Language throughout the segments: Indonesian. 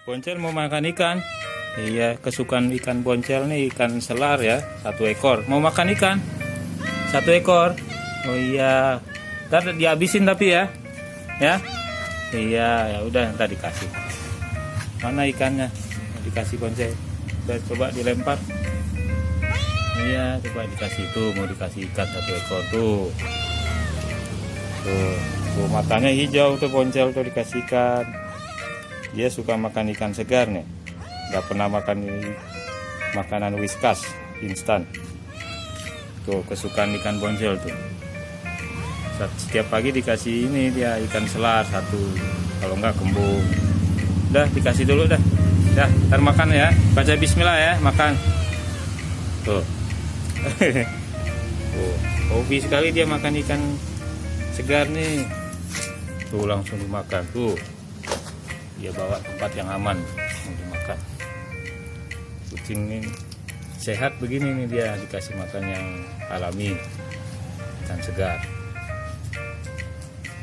Boncel mau makan ikan. Iya, kesukaan ikan boncel nih ikan selar ya, 1 ekor. Mau makan ikan? 1 ekor. Oh iya. Ntar dihabisin tapi ya. Ya. Iya, ya udah ntar dikasih. Mana ikannya? Dikasih boncel. Udah coba dilempar. Iya, coba dikasih tuh, mau dikasih ikan 1 ekor tuh. Tuh matanya hijau tuh boncel tuh dikasih ikan. Dia suka makan ikan segar nih. Gak pernah makan makanan Whiskas instan. Tuh kesukaan ikan boncel tuh. Setiap pagi dikasih ini dia ikan selar 1. Kalau enggak kembung. Udah dikasih dulu dah. Dah, ntar makan ya. Baca bismillah ya, makan. Tuh. Tuh, hobi sekali dia makan ikan segar nih. Tuh langsung dimakan tuh. Dia bawa tempat yang aman mau dimakan. Kucing ini sehat begini nih, dia dikasih makan yang alami, ikan segar.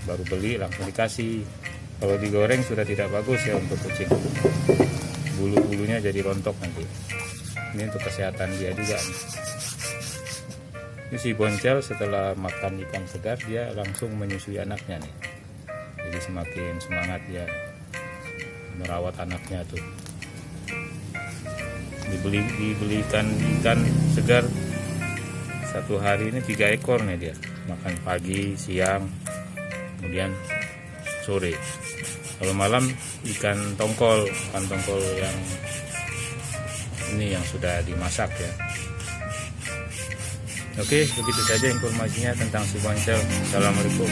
Baru beli langsung dikasih. Kalau digoreng sudah tidak bagus ya untuk kucing. Bulu-bulunya jadi rontok nanti. Ini untuk kesehatan dia juga. Ini si boncel setelah makan ikan segar dia langsung menyusui anaknya nih. Jadi semakin semangat dia merawat anaknya tuh. Dibelikan ikan segar 1 hari ini 3 ekor nih dia. Makan pagi, siang, kemudian sore. Kalau malam ikan tongkol yang ini yang sudah dimasak ya. Oke, begitu saja informasinya tentang si boncel. Assalamualaikum.